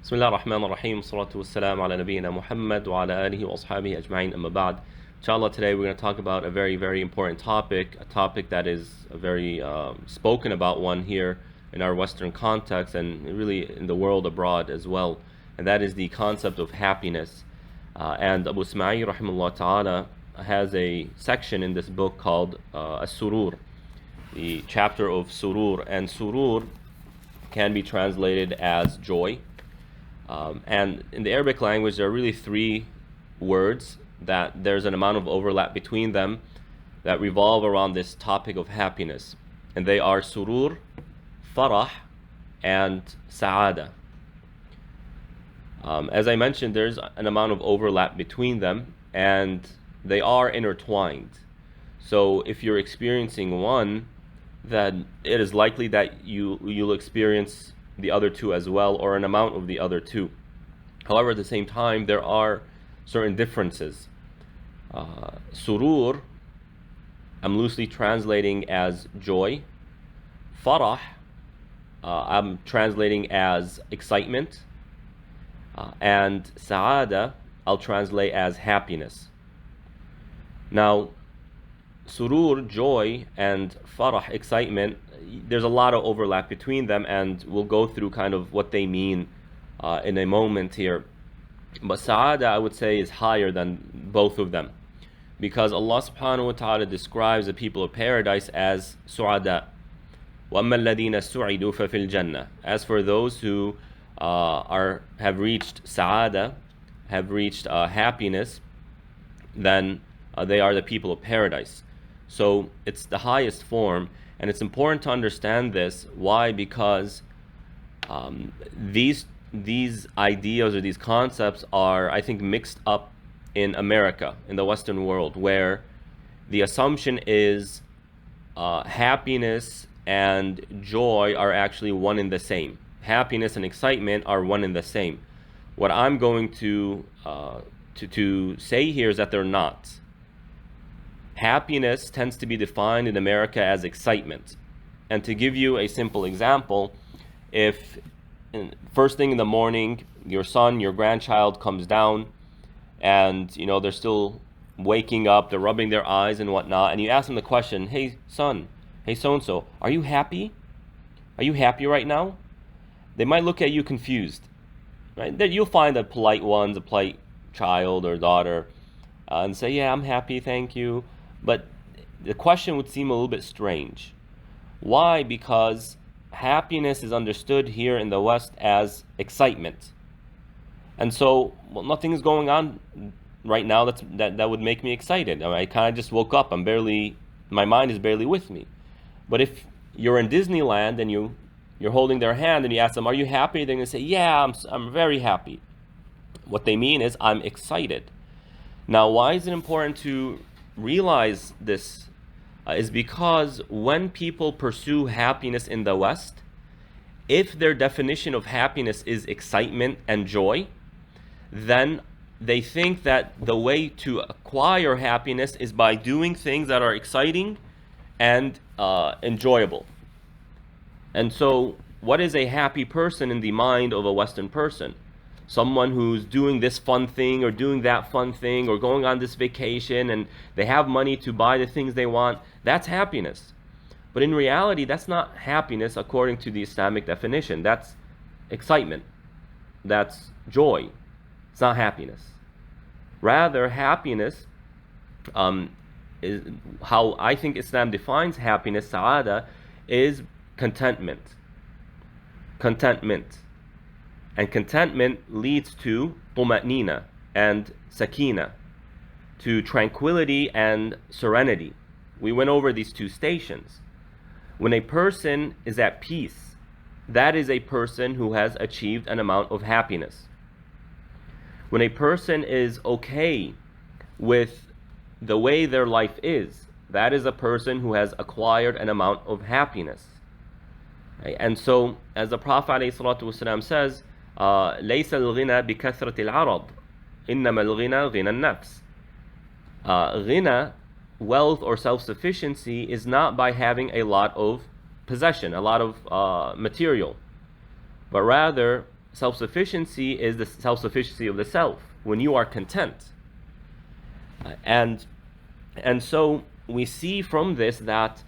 بسم الله الرحمن الرحيم والصلاة والسلام على نبينا محمد وعلى آله وأصحابه أجمعين أما بعد. Inshallah, today we're going to talk about a very, very important topic, a topic that is a very spoken about one here in our Western context and really in the world abroad as well, and that is the concept of happiness. And Abu Ismail rahimahullah ta'ala has a section in this book called As-Surur, the chapter of Surur, and Surur can be translated as joy. And in the Arabic language, there are really three words that there's an amount of overlap between them that revolve around this topic of happiness. And they are surur, farah, and sa'ada. As I mentioned, there's an amount of overlap between them, and they are intertwined. So if you're experiencing one, then it is likely that you'll experience the other two as well, or an amount of the other two. However, at the same time, there are certain differences. Surur, I'm loosely translating as joy. Farah, I'm translating as excitement. And sa'ada, I'll translate as happiness. Now, surur, joy, and farah, excitement, there's a lot of overlap between them, and we'll go through kind of what they mean in a moment here. But sa'ada, I would say, is higher than both of them, because Allah subhanahu wa ta'ala describes the people of paradise as su'ada. وَأَمَّا الَّذِينَ سُعِدُوا فَفِي الْجَنَّةِ. As for those who have reached sa'ada, have reached happiness, then they are the people of paradise. So it's the highest form, and it's important to understand this. Why? Because these ideas or these concepts are, I think, mixed up in America, in the Western world, where the assumption is happiness and joy are actually one and the same. Happiness and excitement are one and the same. What I'm going to say here is that they're not. Happiness tends to be defined in America as excitement. And to give you a simple example, if first thing in the morning, your son, your grandchild comes down and they're still waking up, they're rubbing their eyes and whatnot, and you ask them the question, hey son, hey so-and-so, are you happy? Are you happy right now? They might look at you confused, right? You'll find the polite ones, a polite child or daughter, and say, yeah, I'm happy, thank you. But the question would seem a little bit strange. Why? Because happiness is understood here in the West as excitement. And so, nothing is going on right now that would make me excited. I kind of just woke up. My mind is barely with me. But if you're in Disneyland and you're holding their hand and you ask them, are you happy? They're going to say, yeah, I'm very happy. What they mean is, I'm excited. Now, why is it important to realize this? Is because when people pursue happiness in the West, if their definition of happiness is excitement and joy, then they think that the way to acquire happiness is by doing things that are exciting and enjoyable. And so, what is a happy person in the mind of a Western person? Someone who's doing this fun thing or doing that fun thing or going on this vacation and they have money to buy the things they want. That's happiness. But in reality, that's not happiness according to the Islamic definition. That's excitement. That's joy. It's not happiness. Rather, happiness is how I think Islam defines happiness, sa'ada, is contentment. Contentment. And contentment leads to tuma'nina and sakina, to tranquility and serenity. We went over these two stations. When a person is at peace, that is a person who has achieved an amount of happiness. When a person is okay with the way their life is, that is a person who has acquired an amount of happiness. And so, as the Prophet ﷺ says, ليس الغنى بكثرة العرض إنما الغنى غنى النفس. Ghina, wealth or self-sufficiency, is not by having a lot of possession, a lot of material, but rather self-sufficiency is the self-sufficiency of the self, when you are content. And so we see from this that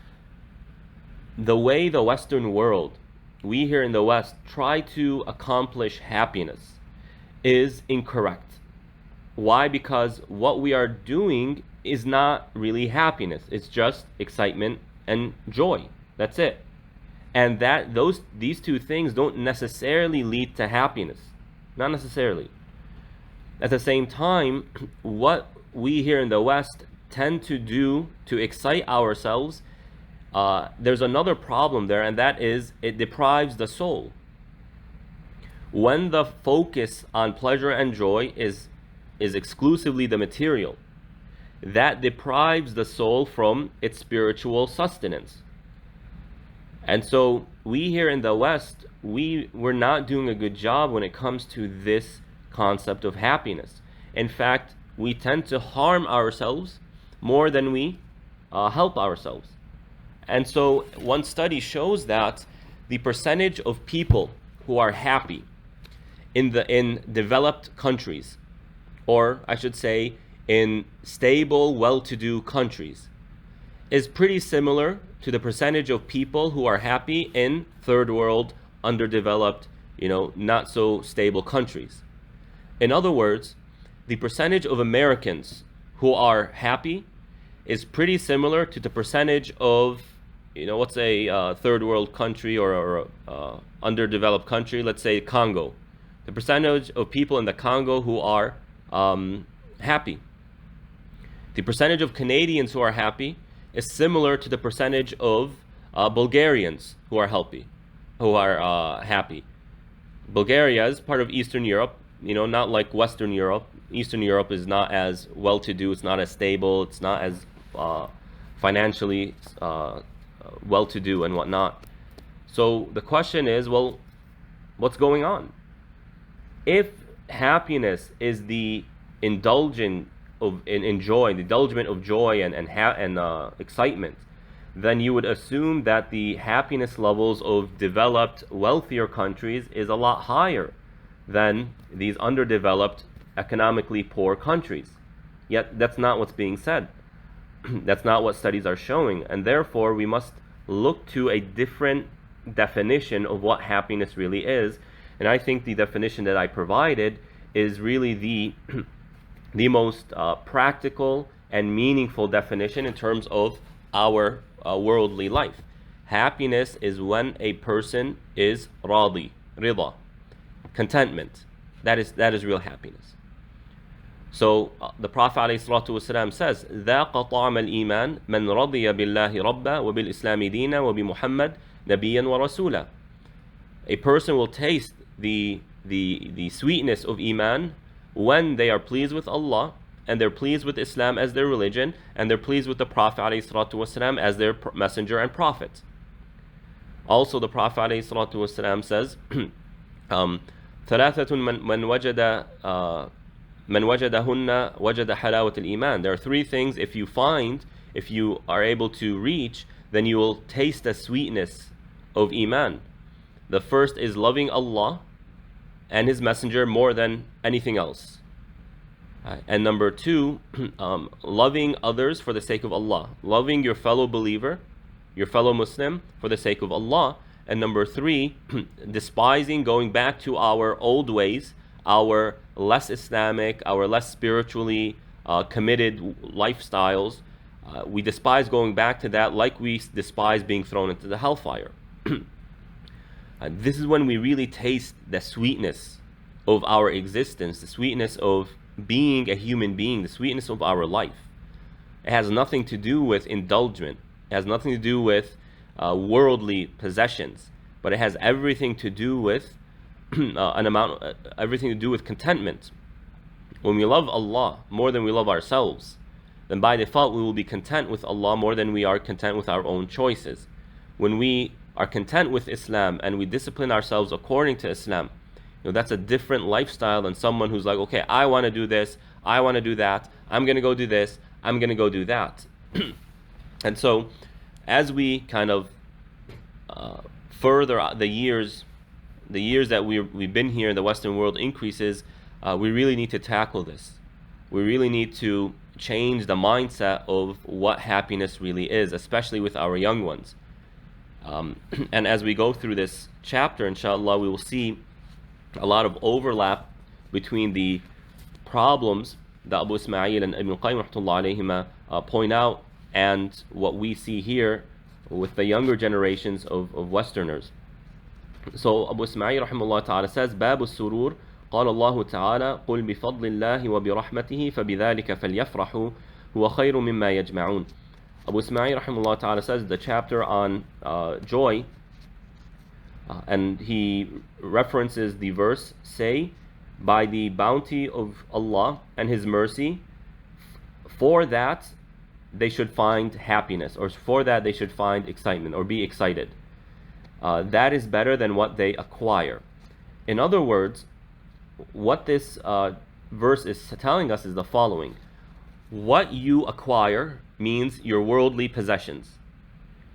the way the Western world, we here in the West, try to accomplish happiness is incorrect. Why? Because what we are doing is not really happiness. It's just excitement and joy. That's it. And these two things don't necessarily lead to happiness. Not necessarily. At the same time, what we here in the West tend to do to excite ourselves, there's another problem there, and that is it deprives the soul. When the focus on pleasure and joy is exclusively the material, that deprives the soul from its spiritual sustenance. And so we here in the West, we're not doing a good job when it comes to this concept of happiness. In fact, we tend to harm ourselves more than we help ourselves. And so one study shows that the percentage of people who are happy in developed countries, or I should say in stable, well-to-do countries, is pretty similar to the percentage of people who are happy in third world, underdeveloped, not so stable countries. In other words, the percentage of Americans who are happy is pretty similar to the percentage of, what's a third world country or underdeveloped country, let's say Congo. The percentage of people in the Congo who are happy. The percentage of Canadians who are happy is similar to the percentage of Bulgarians who are happy. Bulgaria is part of Eastern Europe, not like Western Europe. Eastern Europe is not as well-to-do, it's not as stable, it's not as financially well-to-do and whatnot. So the question is, well, what's going on? If happiness is the indulgence of joy, the indulgement of joy and excitement, then you would assume that the happiness levels of developed, wealthier countries is a lot higher than these underdeveloped, economically poor countries. Yet that's not what's being said. That's not what studies are showing, and therefore we must look to a different definition of what happiness really is. And I think the definition that I provided is really the most practical and meaningful definition in terms of our worldly life. Happiness is when a person is rida, contentment. That is real happiness. So the Prophet ﷺ says, ذَاقَ طَعْمَ الْإِيمَانِ مَنْ رَضِيَ بِاللَّهِ رَبًّا وَبِالْإِسْلَامِ دِينًا وَبِمُحَمَّدٍ نَبِيًّا وَرَسُولًا. A person will taste the sweetness of Iman when they are pleased with Allah, and they're pleased with Islam as their religion, and they're pleased with the Prophet ﷺ as their messenger and prophet. Also the Prophet ﷺ says, ثلاثة من وجدهن وجد حلاوة الإيمان. There are three things if you are able to reach, then you will taste the sweetness of Iman. The first is loving Allah and His Messenger more than anything else. And number two, loving others for the sake of Allah. Loving your fellow believer, your fellow Muslim for the sake of Allah. And number three, despising going back to our old ways, our less Islamic, our less spiritually committed lifestyles. We despise going back to that, like we despise being thrown into the hellfire. This is when we really taste the sweetness of our existence, the sweetness of being a human being, the sweetness of our life. It has nothing to do with indulgence. It has nothing to do with worldly possessions, but it has everything to do with everything to do with contentment. When we love Allah more than we love ourselves, then by default we will be content with Allah more than we are content with our own choices. When we are content with Islam and we discipline ourselves according to Islam, that's a different lifestyle than someone who's like, okay, I want to do this, I want to do that, I'm going to go do this, I'm going to go do that. And so as we kind of further the years the years that we've been here in the Western world increases, we really need to tackle this. We really need to change the mindset of what happiness really is, especially with our young ones. And as we go through this chapter, inshallah, we will see a lot of overlap between the problems that Abu Ismail and Ibn Qayyim rahmatullah alayhima point out and what we see here with the younger generations of Westerners. So Abu Ismail rahimahullah ta'ala says, Babu surur, قال الله تعالى قل بفضل الله وبرحمته فبذلك فليفرحوا هو خير مما يجمعون. Abu Ismail rahimahullah ta'ala says the chapter on joy, and he references the verse, say, by the bounty of Allah and His mercy, for that they should find happiness, or for that they should find excitement, or be excited. That is better than what they acquire. In other words, what this verse is telling us is the following. What you acquire means your worldly possessions.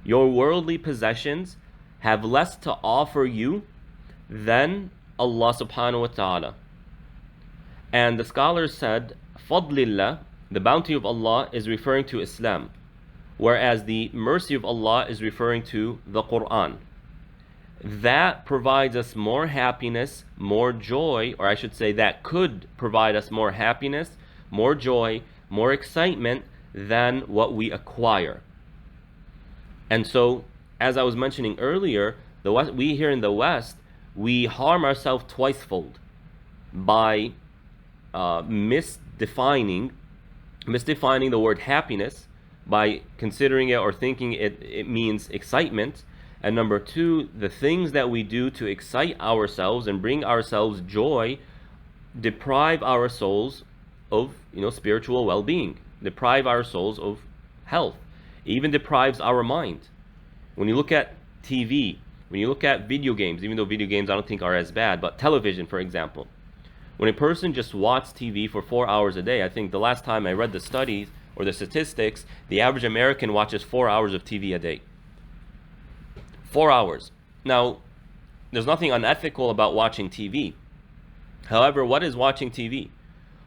Your worldly possessions have less to offer you than Allah subhanahu wa ta'ala. And the scholars said, Fadlillah, the bounty of Allah, is referring to Islam, whereas the mercy of Allah is referring to the Quran. That provides us more happiness, more joy, or I should say that could provide us more happiness, more joy, more excitement than what we acquire. And so, as I was mentioning earlier, we here in the West, we harm ourselves twicefold by misdefining the word happiness, by considering it or thinking it means excitement. And number two, the things that we do to excite ourselves and bring ourselves joy deprive our souls of spiritual well-being, deprive our souls of health, even deprives our mind. When you look at TV, when you look at video games, even though video games I don't think are as bad, but television, for example, when a person just watches TV for 4 hours a day, I think the last time I read the studies or the statistics, the average American watches 4 hours of TV a day. 4 hours. Now, there's nothing unethical about watching TV. However, what is watching TV?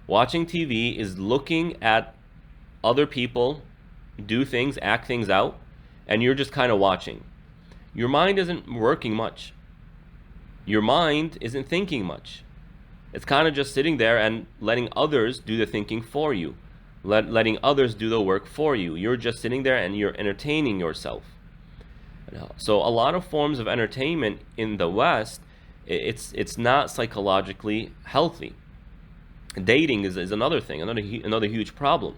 Watching TV is looking at other people do things, act things out, and you're just kind of watching. Your mind isn't working much. Your mind isn't thinking much. It's kind of just sitting there and letting others do the thinking for you, letting others do the work for you. You're just sitting there and you're entertaining yourself. So a lot of forms of entertainment in the West, it's not psychologically healthy. Dating is another thing, another huge problem.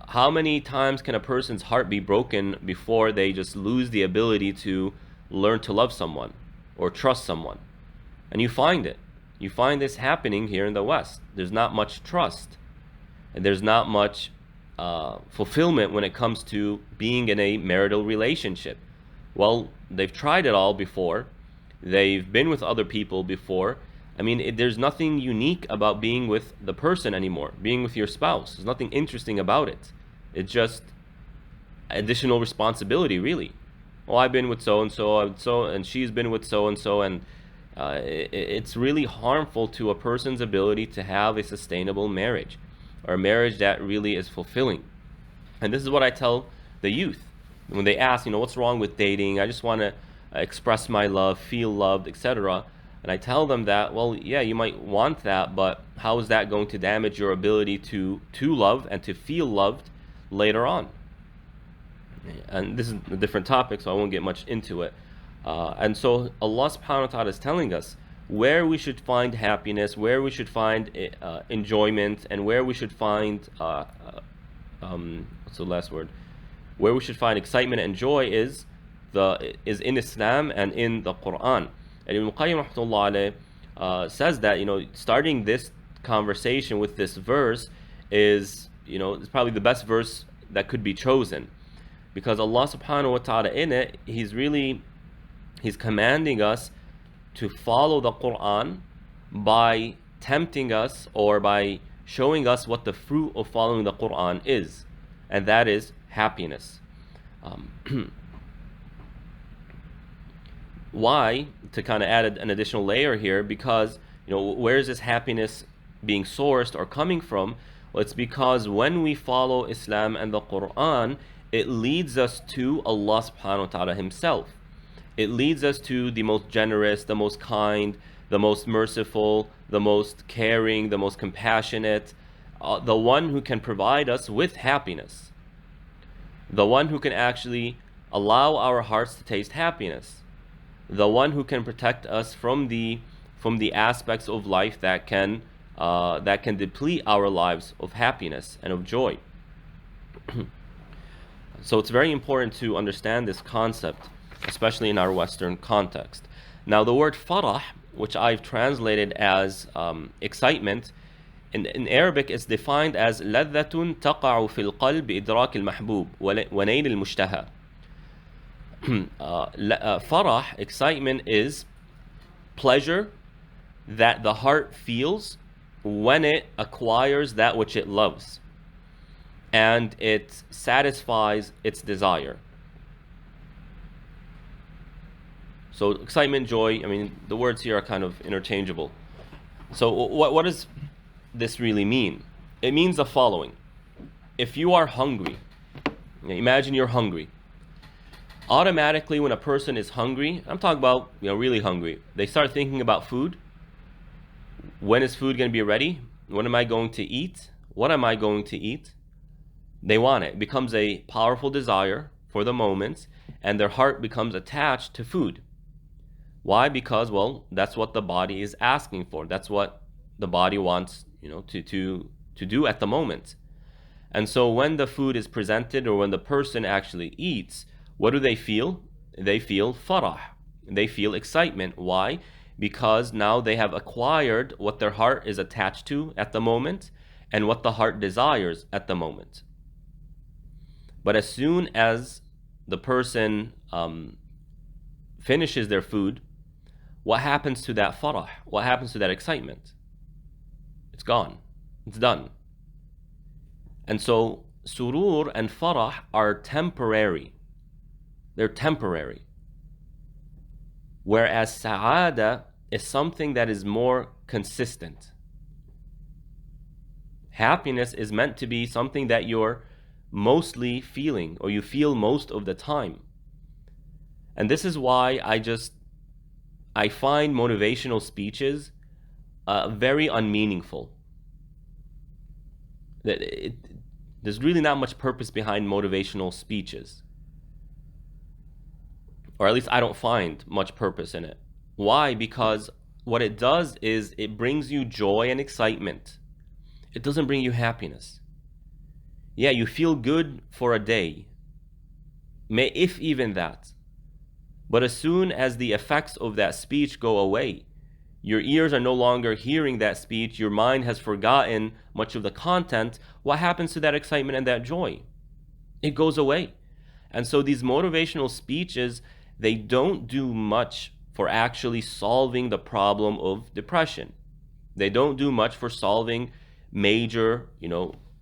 How many times can a person's heart be broken before they just lose the ability to learn to love someone or trust someone? And you find it. You find this happening here in the West. There's not much trust, and there's not much fulfillment when it comes to being in a marital relationship. Well, they've tried it all before. They've been with other people before. I mean, there's nothing unique about being with the person anymore, being with your spouse. There's nothing interesting about it. It's just additional responsibility, really. Oh, I've been with so-and-so, and she's been with so-and-so, and it's really harmful to a person's ability to have a sustainable marriage, or a marriage that really is fulfilling. And this is what I tell the youth when they ask, what's wrong with dating? I just want to express my love, feel loved, etc. And I tell them that, well, yeah, you might want that, but how is that going to damage your ability to love and to feel loved later on? And this is a different topic, so I won't get much into it. And so Allah subhanahu wa ta'ala is telling us where we should find happiness, where we should find enjoyment, and where we should find what's the last word? Where we should find excitement and joy is in Islam and in the Quran. And Ibn Qayyim rahmatullah alayh says that starting this conversation with this verse is it's probably the best verse that could be chosen, because Allah subhanahu wa ta'ala in it, He's commanding us to follow the Quran by tempting us or by showing us what the fruit of following the Quran is, and that is happiness. Why? To kind of add an additional layer here, because where is this happiness being sourced or coming from? Well, it's because when we follow Islam and the Quran, it leads us to Allah subhanahu wa ta'ala himself. It leads us to the most generous, the most kind, the most merciful, the most caring, the most compassionate, the one who can provide us with happiness, the one who can actually allow our hearts to taste happiness, the one who can protect us from the aspects of life that can deplete our lives of happiness and of joy. So it's very important to understand this concept, especially in our Western context. Now, the word farah, which I've translated as excitement, in Arabic is defined as لذة تقع في القلب إدراك المحبوب ونيل المشتهى. Farah, excitement, is pleasure that the heart feels when it acquires that which it loves, and it satisfies its desire. So excitement, joy, the words here are kind of interchangeable. So what does this really mean? It means the following. If you are hungry, imagine you're hungry. Automatically, when a person is hungry, I'm talking about really hungry, they start thinking about food. When is food going to be ready? When am I going to eat? What am I going to eat? They want it. It becomes a powerful desire for the moment, and their heart becomes attached to food. Why? Because, that's what the body is asking for. That's what the body wants, to do at the moment. And so when the food is presented, or when the person actually eats, what do they feel? They feel farah. They feel excitement. Why? Because now they have acquired what their heart is attached to at the moment and what the heart desires at the moment. But as soon as the person finishes their food, what happens to that farah? What happens to that excitement? It's gone. It's done. And so surur and farah are temporary. They're temporary. Whereas sa'ada is something that is more consistent. Happiness is meant to be something that you're mostly feeling, or you feel most of the time. And this is why I find motivational speeches very unmeaningful. There's really not much purpose behind motivational speeches. Or at least I don't find much purpose in it. Why? Because what it does is it brings you joy and excitement. It doesn't bring you happiness. Yeah, you feel good for a day, if even that. But as soon as the effects of that speech go away, your ears are no longer hearing that speech, your mind has forgotten much of the content, what happens to that excitement and that joy? It goes away. And so these motivational speeches, they don't do much for actually solving the problem of depression. They don't do much for solving major,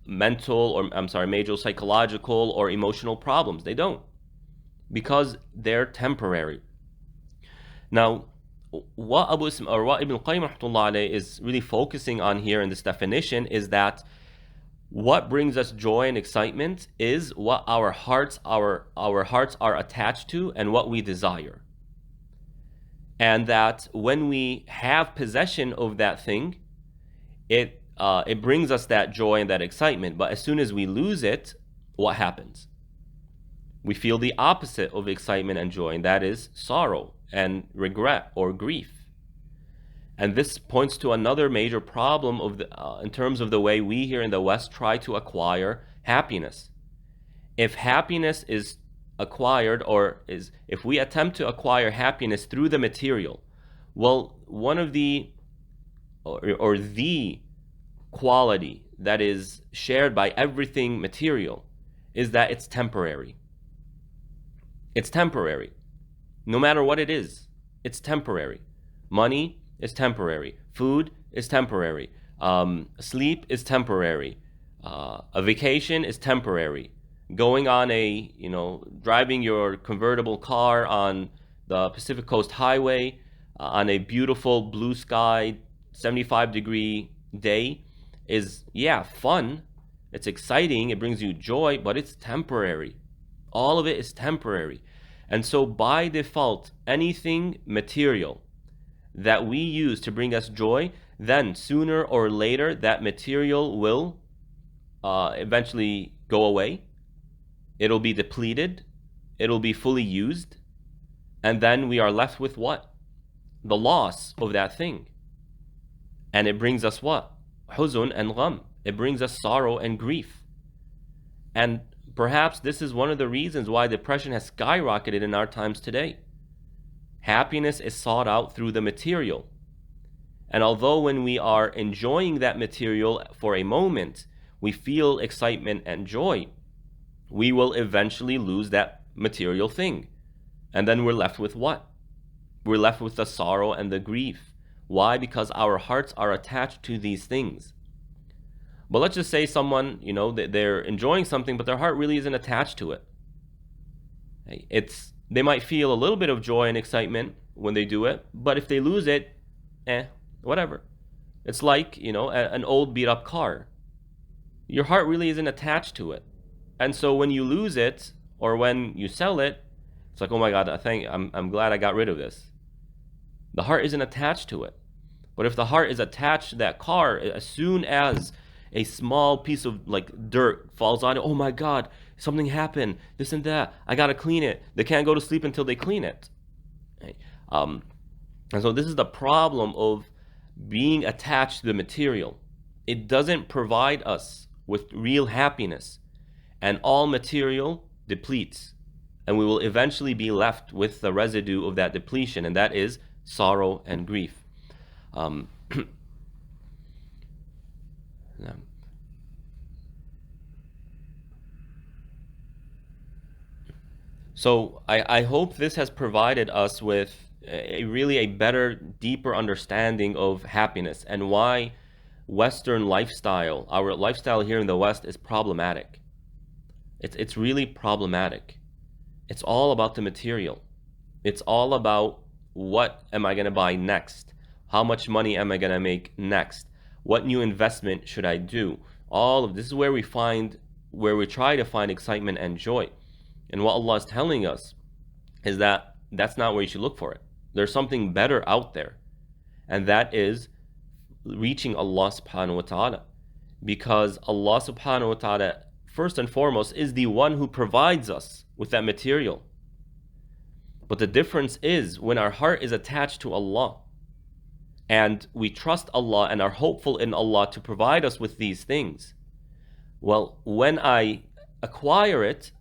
major psychological or emotional problems. They don't, because they're temporary. Now, what Ibn Qayyim rahmatullah alayh is really focusing on here in this definition is that what brings us joy and excitement is what our hearts are attached to and what we desire. And that when we have possession of that thing, it brings us that joy and that excitement. But as soon as we lose it, what happens? We feel the opposite of excitement and joy, and that is sorrow and regret or grief. And this points to another major problem in terms of the way we here in the West try to acquire happiness. If happiness is acquired, if we attempt to acquire happiness through the material, one of the quality that is shared by everything material is that it's temporary. It's temporary. No matter what it is, it's temporary. Money is temporary. Food is temporary. Sleep is temporary. A vacation is temporary. Going on driving your convertible car on the Pacific Coast Highway on a beautiful blue sky 75-degree day is, yeah, fun. It's exciting, it brings you joy, but it's temporary. All of it is temporary. And so by default, anything material that we use to bring us joy, then sooner or later that material will eventually go away. It'll be depleted. It'll be fully used. And then we are left with what? The loss of that thing. And it brings us what? Huzun and gham. It brings us sorrow and grief. And perhaps this is one of the reasons why depression has skyrocketed in our times today. Happiness is sought out through the material. And although when we are enjoying that material for a moment, we feel excitement and joy, we will eventually lose that material thing. And then we're left with what? We're left with the sorrow and the grief. Why? Because our hearts are attached to these things. But let's just say someone, they're enjoying something, but their heart really isn't attached to it. They might feel a little bit of joy and excitement when they do it, but if they lose it, whatever. It's like, an old beat up car. Your heart really isn't attached to it. And so when you lose it, or when you sell it, it's like, oh my God, I'm glad I got rid of this. The heart isn't attached to it. But if the heart is attached to that car, as soon as a small piece of dirt falls on it, oh my God, something happened, this and that, I gotta clean it. They can't go to sleep until they clean it. And so this is the problem of being attached to the material. It doesn't provide us with real happiness. And all material depletes. And we will eventually be left with the residue of that depletion, and that is sorrow and grief. So I hope this has provided us with a better, deeper understanding of happiness and why Western lifestyle, our lifestyle here in the West, is problematic. It's really problematic. It's all about the material. It's all about what am I going to buy next? How much money am I going to make next? What new investment should I do? All of this is where we try to find excitement and joy. And what Allah is telling us is that that's not where you should look for it. There's something better out there. And that is reaching Allah subhanahu wa ta'ala. Because Allah subhanahu wa ta'ala, first and foremost, is the one who provides us with that material. But the difference is when our heart is attached to Allah and we trust Allah and are hopeful in Allah to provide us with these things. Well, when I acquire it,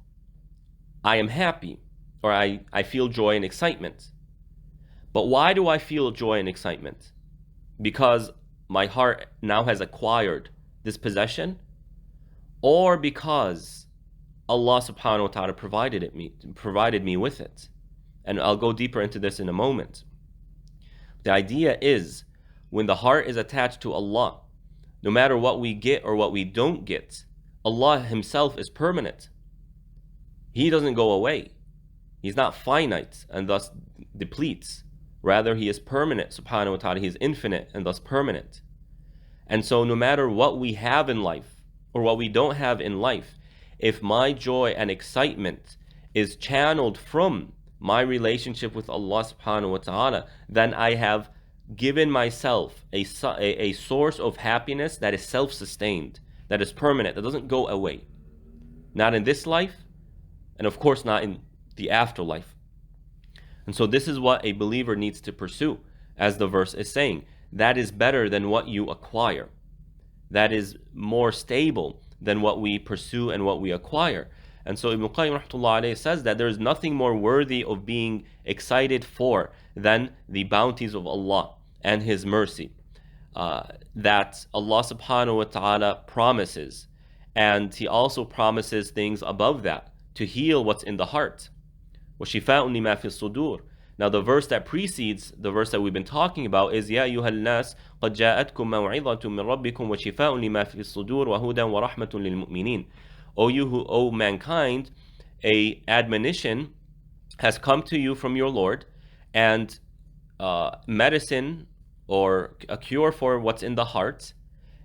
I am happy, or I feel joy and excitement. But why do I feel joy and excitement? Because my heart now has acquired this possession, or because Allah subhanahu wa ta'ala provided me with it. And I'll go deeper into this in a moment. The idea is, when the heart is attached to Allah, no matter what we get or what we don't get, Allah Himself is permanent. He doesn't go away. He's not finite and thus depletes. Rather, He is permanent, subhanahu wa ta'ala. He is infinite and thus permanent. And so no matter what we have in life or what we don't have in life, if my joy and excitement is channeled from my relationship with Allah subhanahu wa ta'ala, then I have given myself a source of happiness that is self-sustained, that is permanent, that doesn't go away. Not in this life, and of course not in the afterlife. And so this is what a believer needs to pursue, as the verse is saying. That is better than what you acquire. That is more stable than what we pursue and what we acquire. And so Ibn Qayyim rahmatullah alayhi says that there is nothing more worthy of being excited for than the bounties of Allah and His mercy that Allah subhanahu wa ta'ala promises. And He also promises things above that to heal what's in the heart. وَشِفَاءٌ لِمَا فِي الصُّدُورِ. Now the verse that precedes the verse that we've been talking about is يَا أَيُّهَا النَّاسِ قَدْ جَاءَتْكُمْ مَوْعِظَةٌ مِّن رَبِّكُمْ وَشِفَاءٌ لِمَا فِي الصُّدُورِ وَهُدًى وَرَحْمَةٌ لِلْمُؤْمِنِينَ. O mankind, a admonition has come to you from your Lord, and medicine or a cure for what's in the heart,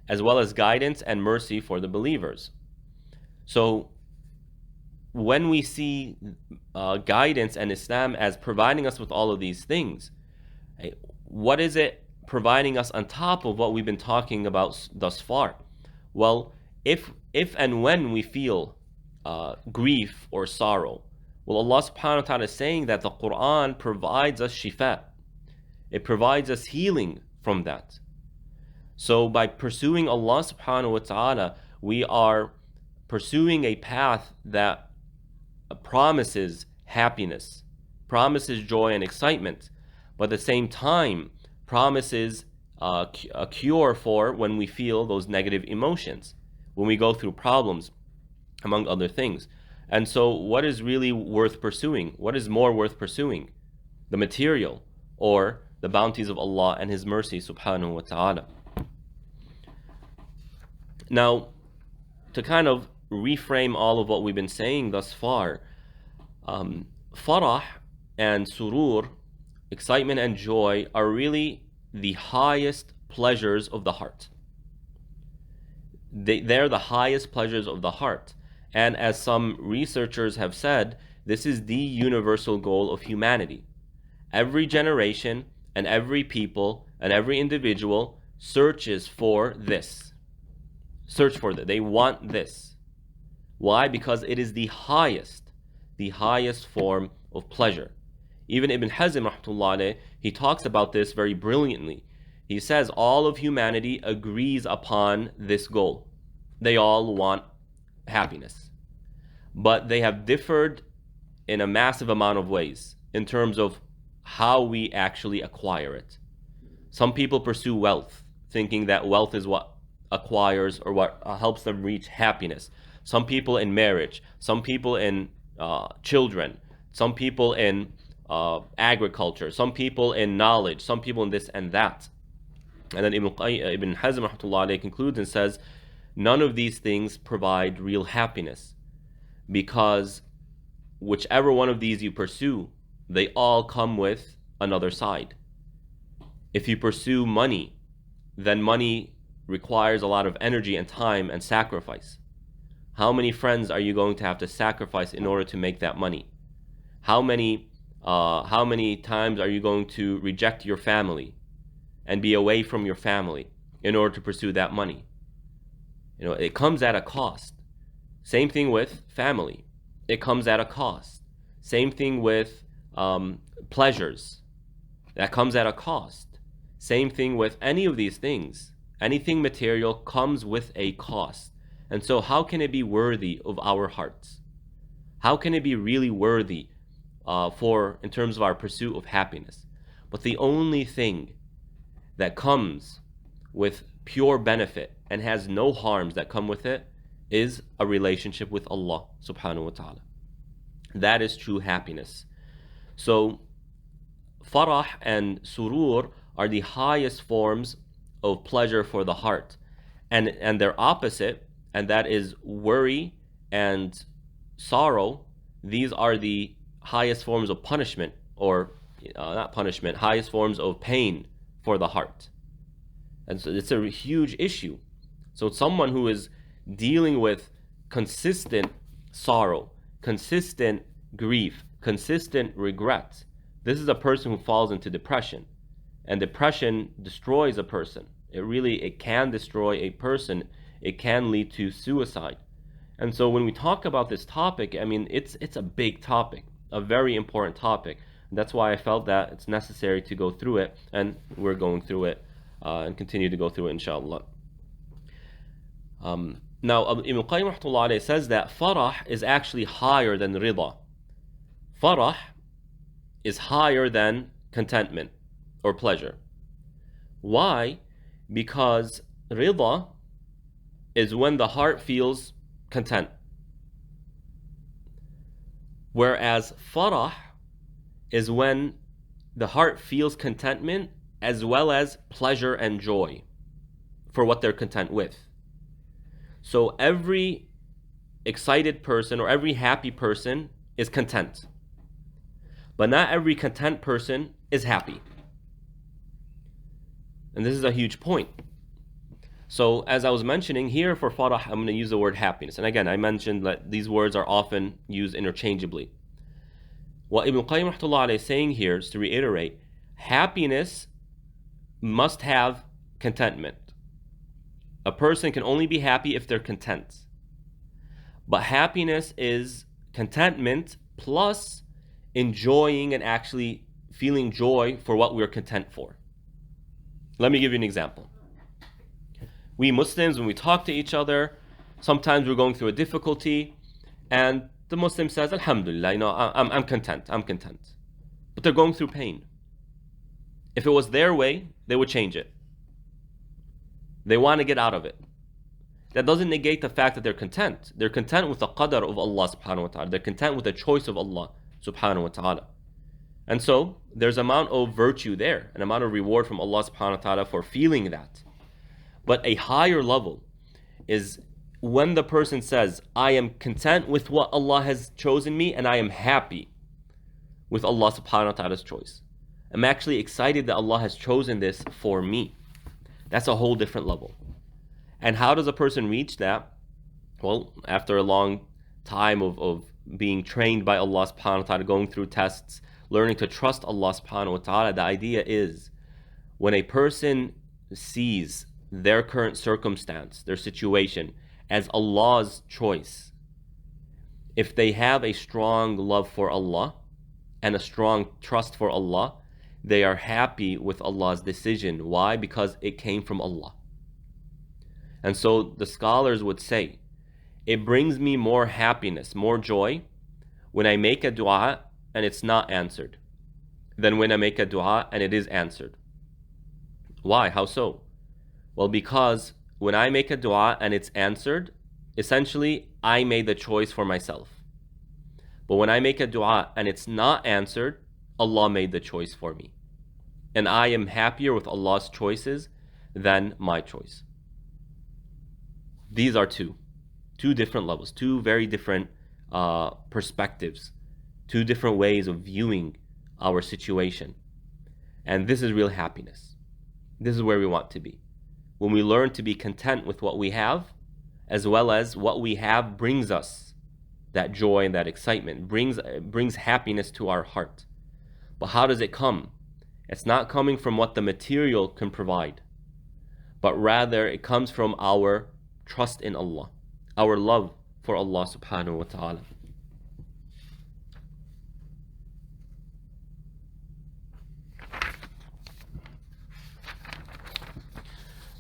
as well as guidance and mercy for the believers. So when we see guidance and Islam as providing us with all of these things, what is it providing us on top of what we've been talking about thus far? Well, if and when we feel grief or sorrow, well, Allah subhanahu wa ta'ala is saying that the Quran provides us shifa. It provides us healing from that. So by pursuing Allah subhanahu wa ta'ala, we are pursuing a path that promises happiness, promises joy and excitement, but at the same time promises a cure for when we feel those negative emotions, when we go through problems, among other things. And so what is really worth pursuing? What is more worth pursuing? The material or the bounties of Allah and His mercy subhanahu wa ta'ala. Now, to kind of reframe all of what we've been saying thus far, farah and surur, excitement and joy, are really the highest pleasures of the heart. They're the highest pleasures of the heart. And as some researchers have said, this is the universal goal of humanity. Every generation and every people and every individual searches for this. They want this. Why? Because it is the highest form of pleasure. Even Ibn Hazm, rahmatullah alayh, he talks about this very brilliantly. He says all of humanity agrees upon this goal. They all want happiness. But they have differed in a massive amount of ways in terms of how we actually acquire it. Some people pursue wealth, thinking that wealth is what acquires or what helps them reach happiness. Some people in marriage, some people in children, some people in agriculture, some people in knowledge, some people in this and that. And then Ibn Hazm rahmatullah alayhi concludes and says, none of these things provide real happiness, because whichever one of these you pursue, they all come with another side. If you pursue money, then money requires a lot of energy and time and sacrifice. How many friends are you going to have to sacrifice in order to make that money? How many times are you going to reject your family and be away from your family in order to pursue that money? You know, it comes at a cost. Same thing with family. It comes at a cost. Same thing with pleasures. That comes at a cost. Same thing with any of these things. Anything material comes with a cost. And so how can it be worthy of our hearts? How can it be really worthy in terms of our pursuit of happiness? But the only thing that comes with pure benefit and has no harms that come with it is a relationship with Allah subhanahu wa ta'ala. That is true happiness. So farah and surur are the highest forms of pleasure for the heart, and their opposite, and that is worry and sorrow. These are the highest forms of punishment, or not punishment, highest forms of pain for the heart. And so it's a huge issue. So someone who is dealing with consistent sorrow, consistent grief, consistent regret, this is a person who falls into depression. And depression destroys a person. It can destroy a person. It can lead to suicide. And so when we talk about this topic, I mean, it's a big topic, a very important topic. That's why I felt that it's necessary to go through it, and we're going through it and continue to go through it, inshallah. Now, Ibn Qayyim rahmatullah alayhi says that farah is actually higher than rida. Farah is higher than contentment or pleasure. Why? Because rida is when the heart feels content, whereas farah is when the heart feels contentment as well as pleasure and joy for what they're content with. So every excited person or every happy person is content, but not every content person is happy. And this is a huge point. So as I was mentioning here for farah, I'm going to use the word happiness. And again, I mentioned that these words are often used interchangeably. What Ibn Qayyim rahmatullah alayhi is saying here is to reiterate, happiness must have contentment. A person can only be happy if they're content. But happiness is contentment plus enjoying and actually feeling joy for what we're content for. Let me give you an example. We Muslims, when we talk to each other, sometimes we're going through a difficulty, and the Muslim says, Alhamdulillah, I'm content. But they're going through pain. If it was their way, they would change it. They want to get out of it. That doesn't negate the fact that they're content. They're content with the qadr of Allah subhanahu wa ta'ala. They're content with the choice of Allah subhanahu wa ta'ala. And so, there's an amount of virtue there, an amount of reward from Allah subhanahu wa ta'ala for feeling that. But a higher level is when the person says, I am content with what Allah has chosen me and I am happy with Allah subhanahu wa ta'ala's choice. I'm actually excited that Allah has chosen this for me. That's a whole different level. And how does a person reach that? Well, after a long time of being trained by Allah subhanahu wa ta'ala, going through tests, learning to trust Allah subhanahu wa ta'ala, the idea is when a person sees their current circumstance, their situation, as Allah's choice, if they have a strong love for Allah and a strong trust for Allah, they are happy with Allah's decision. Why? Because it came from Allah. And so the scholars would say, it brings me more happiness, more joy, when I make a dua and it's not answered, than when I make a dua and it is answered. Why? How so? Well, because when I make a dua and it's answered, essentially, I made the choice for myself. But when I make a dua and it's not answered, Allah made the choice for me. And I am happier with Allah's choices than my choice. These are two different levels, two very different perspectives, two different ways of viewing our situation. And this is real happiness. This is where we want to be. When we learn to be content with what we have, as well as what we have brings us that joy and that excitement, brings happiness to our heart. But how does it come? It's not coming from what the material can provide, but rather it comes from our trust in Allah, our love for Allah subhanahu wa ta'ala.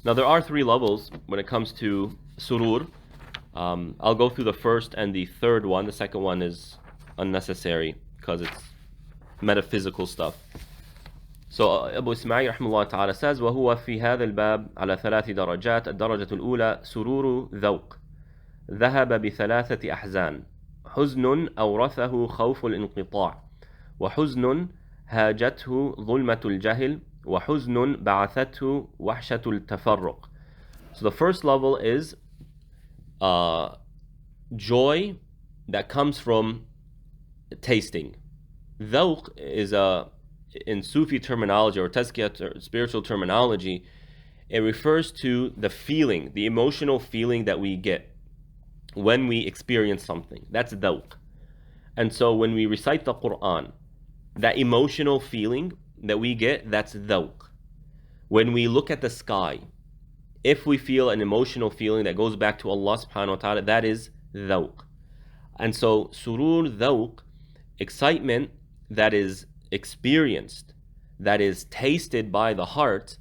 Now there are three levels when it comes to surur. I'll go through the first and the third one. The second one is unnecessary because it's metaphysical stuff. So Abu Ismail rahimahullah ta'ala says, وَهُوَ فِي هَذَا الْبَابِ عَلَى ثَلَاثِ دَرَجَاتِ الدرجة الأولى سرور ذوق ذهب بثلاثة أحزان حزن أورثه خوف الانقطاع وحزن هاجته ظلمة الجهل وحزن بعثته وحشة التفرق. So the first level is joy that comes from tasting. Dhawq is in Sufi terminology or tazkiyah, spiritual terminology, it refers to the feeling, the emotional feeling that we get when we experience something. That's dhawq. And so when we recite the Quran, that emotional feeling that we get, that's dhawq. When we look at the sky, if we feel an emotional feeling that goes back to Allah subhanahu wa ta'ala, that is dhawq. And so surur dhawq, excitement that is experienced, that is tasted by the heart,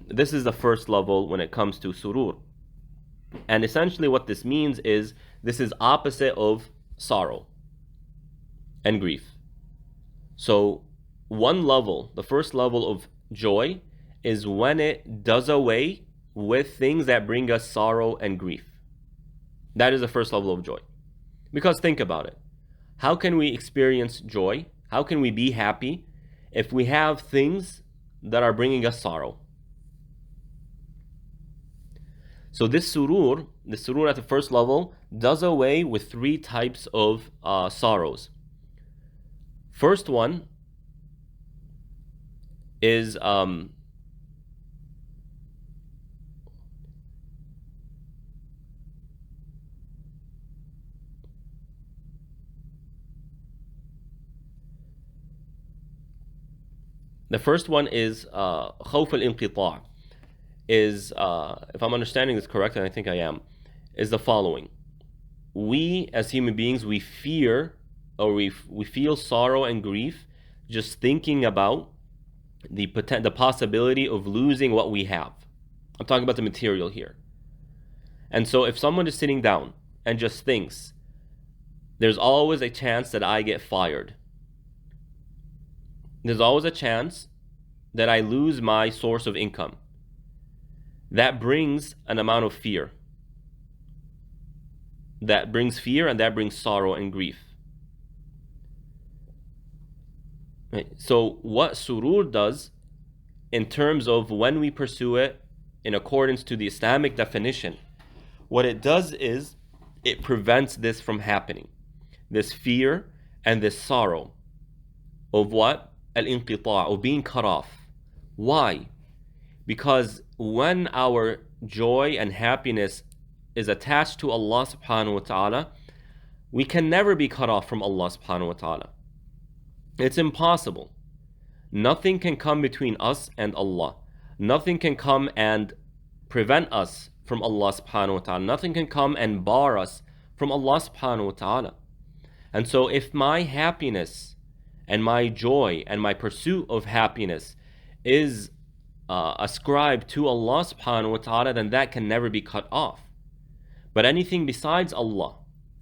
this is the first level when it comes to surur. And essentially what this means is, this is opposite of sorrow and grief. So one level, the first level of joy, is when it does away with things that bring us sorrow and grief. That is the first level of joy. Because think about it. How can we experience joy? How can we be happy if we have things that are bringing us sorrow? So this surur at the first level does away with three types of sorrows. First one is the first one is خوف الانقطاع, is if I'm understanding this correctly, and I think I am, is the following. We as human beings, we fear, or we feel sorrow and grief just thinking about the possibility of losing what we have. I'm talking about the material here. And so if someone is sitting down and just thinks, there's always a chance that I get fired, there's always a chance that I lose my source of income, that brings an amount of fear. That brings fear, and that brings sorrow and grief. Right? So what surur does, in terms of when we pursue it in accordance to the Islamic definition, what it does is it prevents this from happening. This fear and this sorrow of what? Al-inqita', of being cut off. Why? Because when our joy and happiness is attached to Allah subhanahu wa ta'ala, we can never be cut off from Allah subhanahu wa ta'ala. It's impossible. Nothing can come between us and Allah. Nothing can come and prevent us from Allah subhanahu wa ta'ala. Nothing can come and bar us from Allah subhanahu wa ta'ala. And so if my happiness and my joy and my pursuit of happiness is ascribed to Allah subhanahu wa ta'ala, then that can never be cut off. But anything besides Allah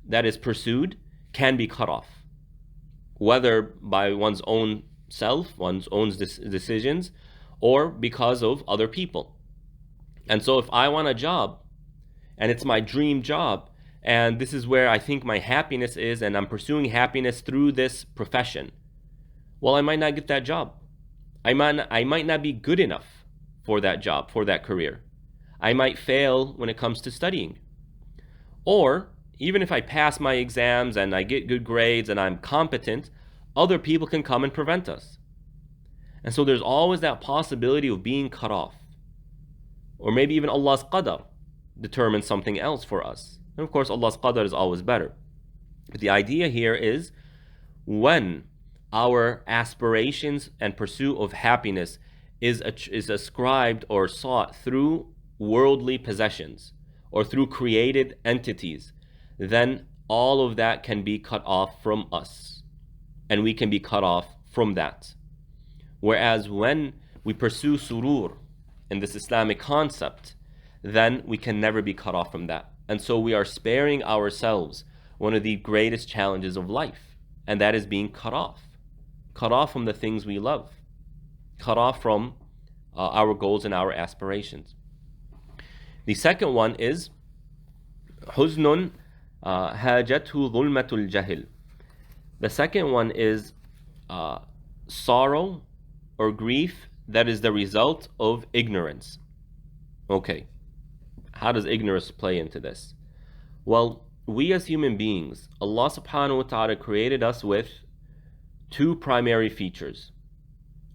that is pursued can be cut off, whether by one's own self, one's own decisions, or because of other people. And so if I want a job, and it's my dream job, and this is where I think my happiness is, and I'm pursuing happiness through this profession, well, I might not get that job. I might not be good enough for that job, for that career. I might fail when it comes to studying. Or even if I pass my exams and I get good grades and I'm competent, other people can come and prevent us. And so there's always that possibility of being cut off. Or maybe even Allah's qadar determines something else for us. And of course, Allah's qadar is always better. But the idea here is, when our aspirations and pursuit of happiness is ascribed or sought through worldly possessions or through created entities, then all of that can be cut off from us, and we can be cut off from that. Whereas when we pursue surur in this Islamic concept, then we can never be cut off from that. And so we are sparing ourselves one of the greatest challenges of life, and that is being cut off from the things we love, cut off from our goals and our aspirations. The second one is حزن هاجته ظلمة الجهل. The second one is sorrow or grief that is the result of ignorance. Okay, how does ignorance play into this? Well, we as human beings, Allah subhanahu wa ta'ala created us with two primary features,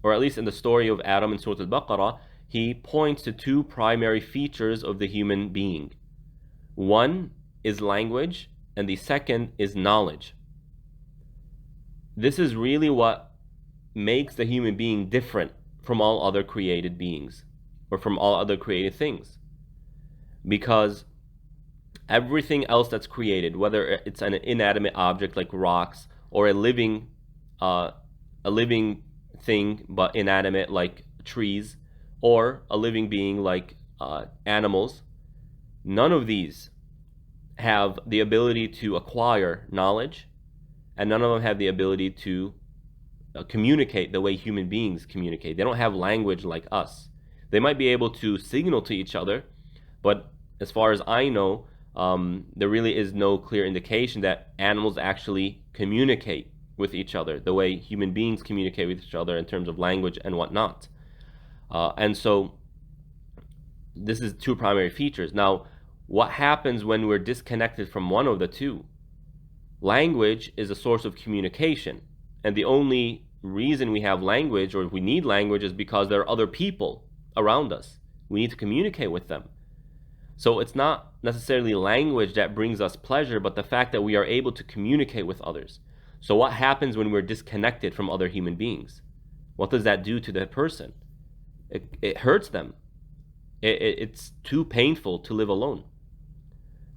or at least in the story of Adam in Surah Al-Baqarah, he points to two primary features of the human being. One is language, and the second is knowledge. This is really what makes the human being different from all other created beings, or from all other created things. Because everything else that's created, whether it's an inanimate object like rocks, or a living thing but inanimate like trees, or a living being like animals, none of these have the ability to acquire knowledge, and none of them have the ability to communicate the way human beings communicate. They don't have language like us. They might be able to signal to each other, but as far as I know, there really is no clear indication that animals actually communicate with each other the way human beings communicate with each other in terms of language and whatnot. And so this is two primary features. Now, what happens when we're disconnected from one of the two? Language is a source of communication, and the only reason we have language, or we need language, is because there are other people around us. We need to communicate with them. So it's not necessarily language that brings us pleasure, but the fact that we are able to communicate with others. So what happens when we're disconnected from other human beings? What does that do to the person? It hurts them. It's too painful to live alone,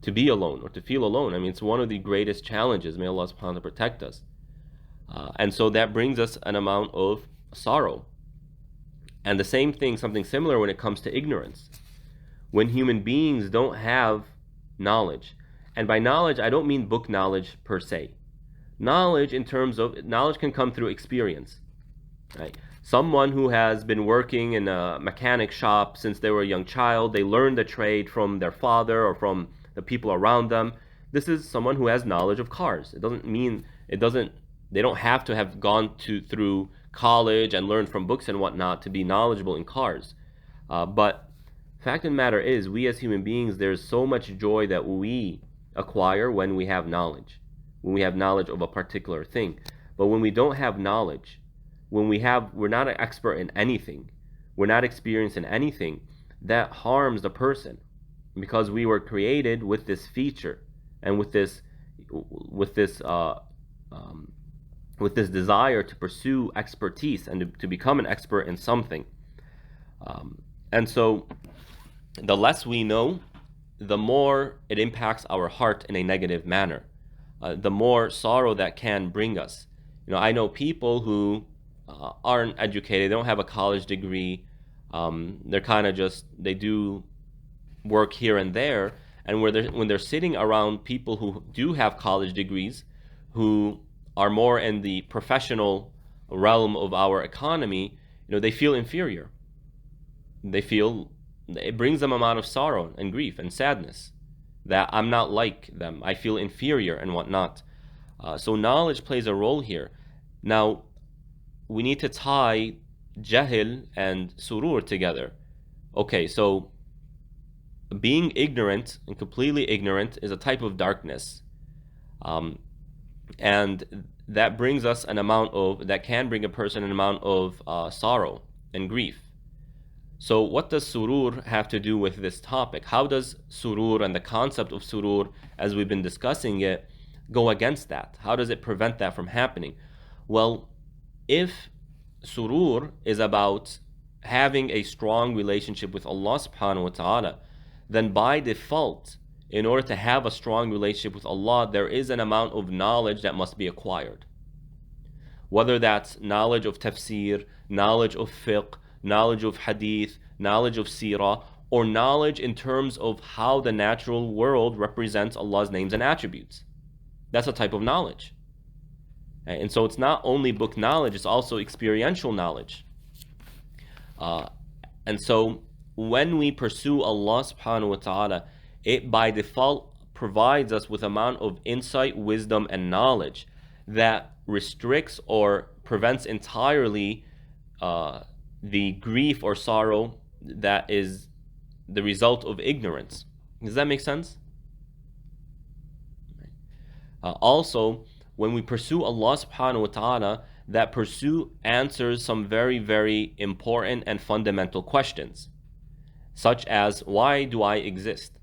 to be alone, or to feel alone. I mean, it's one of the greatest challenges. May Allah subhanahu wa ta'ala protect us. And so that brings us an amount of sorrow. And the same thing, something similar when it comes to ignorance. When human beings don't have knowledge, and by knowledge, I don't mean book knowledge per se. Knowledge in terms of, knowledge can come through experience, right? Someone who has been working in a mechanic shop since they were a young child, they learned the trade from their father or from the people around them. This is someone who has knowledge of cars. It doesn't mean, they don't have to have gone through college and learned from books and whatnot to be knowledgeable in cars. But fact of the matter is, we as human beings, there's so much joy that we acquire when we have knowledge of a particular thing. But when we don't have knowledge, we're not an expert in anything, we're not experienced in anything, that harms the person, because we were created with this feature and with this desire to pursue expertise and to become an expert in something. And so the less we know, the more it impacts our heart in a negative manner, the more sorrow that can bring us. I know people who aren't educated, they don't have a college degree, they're kind of just, they do work here and there, and when they're sitting around people who do have college degrees, who are more in the professional realm of our economy, they feel inferior. It brings them a amount of sorrow and grief and sadness that I'm not like them, I feel inferior and whatnot. So knowledge plays a role here. Now, we need to tie jahil and surur together. Okay, so being ignorant and completely ignorant is a type of darkness. And that brings us that can bring a person an amount of sorrow and grief. So what does surur have to do with this topic? How does surur and the concept of surur, as we've been discussing it, go against that? How does it prevent that from happening? Well, if surur is about having a strong relationship with Allah subhanahu wa ta'ala, then by default, in order to have a strong relationship with Allah, there is an amount of knowledge that must be acquired. Whether that's knowledge of tafsir, knowledge of fiqh, knowledge of hadith, knowledge of seerah, or knowledge in terms of how the natural world represents Allah's names and attributes. That's a type of knowledge. And so it's not only book knowledge, it's also experiential knowledge. And so when we pursue Allah subhanahu wa ta'ala, it by default provides us with an amount of insight, wisdom, and knowledge that restricts or prevents entirely the grief or sorrow that is the result of ignorance. Does that make sense? Also, when we pursue Allah subhanahu wa ta'ala, that pursuit answers some very, very important and fundamental questions, such as, why do I exist?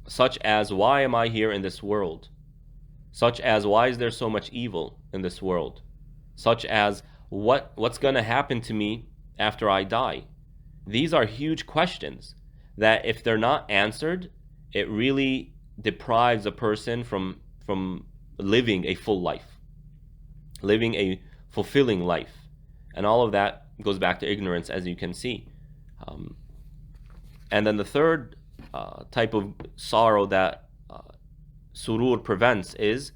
Such as, why am I here in this world? Such as, why is there so much evil in this world? Such as, what's going to happen to me after I die? These are huge questions that if they're not answered, it really deprives a person from living a full life, living a fulfilling life. And all of that goes back to ignorance, as you can see. And then the third type of sorrow that surur prevents is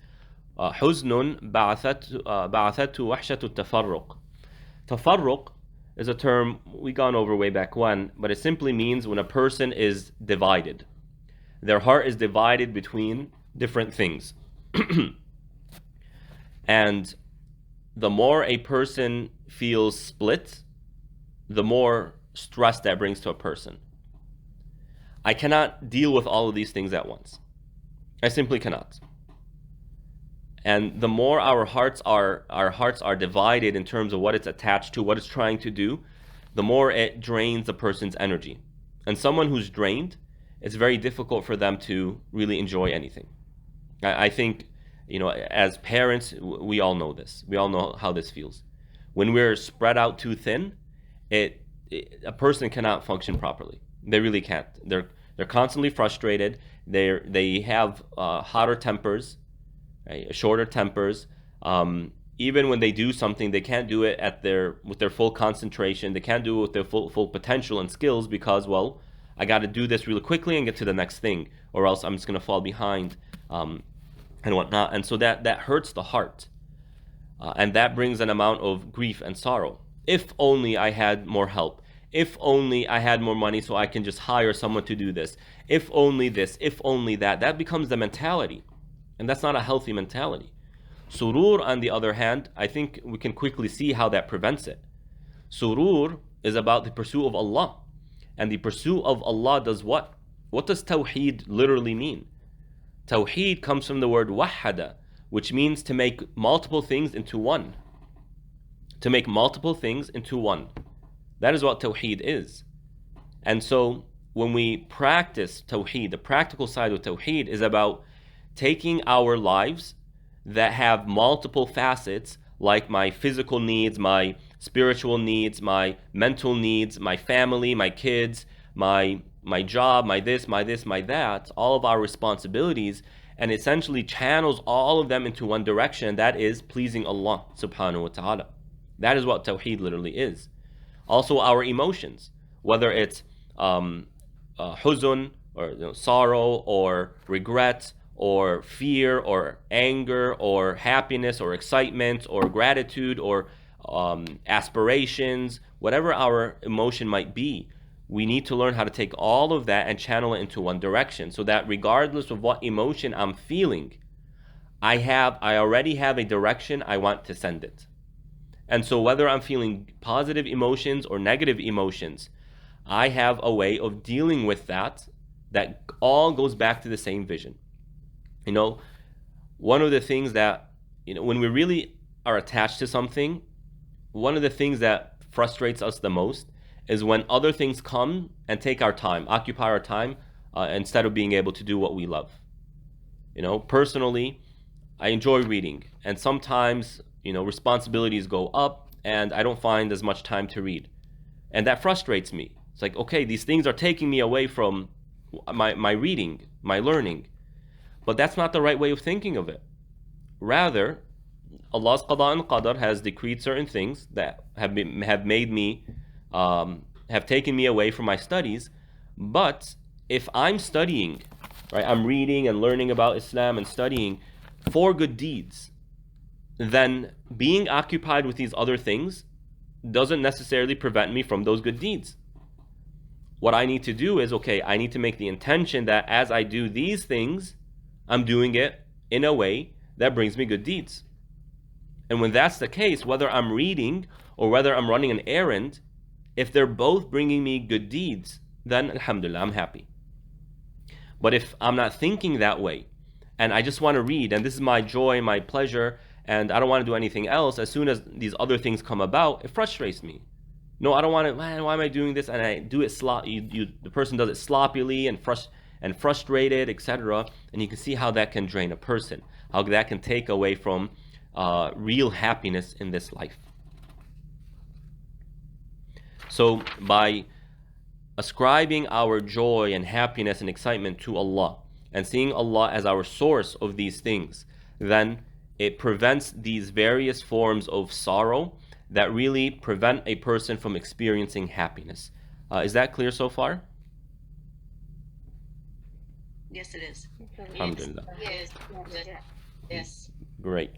حزن بعثته وحشة التفرق. Tafarruq is a term we gone over way back when, but it simply means when a person is divided. Their heart is divided between different things. And the more a person feels split, the more stress that brings to a person. I cannot deal with all of these things at once. I simply cannot. And the more our hearts are divided in terms of what it's attached to, what it's trying to do, the more it drains the person's energy. And someone who's drained, it's very difficult for them to really enjoy anything. I think, as parents, we all know this. We all know how this feels. When we're spread out too thin, a person cannot function properly. They really can't. They're constantly frustrated. They have hotter tempers, right? Shorter tempers. Even when they do something, they can't do it with their full concentration. They can't do it with their full potential and skills because, well, I got to do this really quickly and get to the next thing, or else I'm just going to fall behind, and whatnot. And so that hurts the heart, and that brings an amount of grief and sorrow. If only I had more help. If only I had more money so I can just hire someone to do this. If only this, if only that. That becomes the mentality, and that's not a healthy mentality. Surur, on the other hand, I think we can quickly see how that prevents it. Surur is about the pursuit of Allah. And the pursuit of Allah does what? What does Tawheed literally mean? Tawheed comes from the word wahada, which means to make multiple things into one. To make multiple things into one. That is what Tawheed is. And so when we practice Tawheed, the practical side of Tawheed is about taking our lives that have multiple facets, like my physical needs, my spiritual needs, my mental needs, my family, my kids, my job, my this, my that, all of our responsibilities, and essentially channels all of them into one direction, that is pleasing Allah subhanahu wa ta'ala. That is what Tawheed literally is. Also our emotions, whether it's huzn, or sorrow, or regret, or fear, or anger, or happiness, or excitement, or gratitude, or aspirations, whatever our emotion might be, we need to learn how to take all of that and channel it into one direction, so that regardless of what emotion I'm feeling, I already have a direction I want to send it. And so whether I'm feeling positive emotions or negative emotions, I have a way of dealing with that all goes back to the same vision. One of the things that, when we really are attached to something, one of the things that frustrates us the most is when other things come and take our time, occupy our time, instead of being able to do what we love. Personally, I enjoy reading, and sometimes, responsibilities go up and I don't find as much time to read. And that frustrates me. It's like, okay, these things are taking me away from my reading, my learning. But that's not the right way of thinking of it. Rather, Allah's qada and qadar has decreed certain things that have made me, have taken me away from my studies. But if I'm studying, right, I'm reading and learning about Islam and studying for good deeds, then being occupied with these other things doesn't necessarily prevent me from those good deeds. What I need to do is, okay, I need to make the intention that as I do these things, I'm doing it in a way that brings me good deeds. And when that's the case, whether I'm reading or whether I'm running an errand, if they're both bringing me good deeds, then alhamdulillah, I'm happy. But if I'm not thinking that way, and I just want to read, and this is my joy, my pleasure, and I don't want to do anything else, as soon as these other things come about, it frustrates me. No, I don't want to, man, why am I doing this? And I do it, the person does it sloppily and frustrated, etc. And you can see how that can drain a person, how that can take away from real happiness in this life. So by ascribing our joy and happiness and excitement to Allah and seeing Allah as our source of these things, then it prevents these various forms of sorrow that really prevent a person from experiencing happiness. Is that clear so far? Yes, it is. Alhamdulillah. Yes. Great.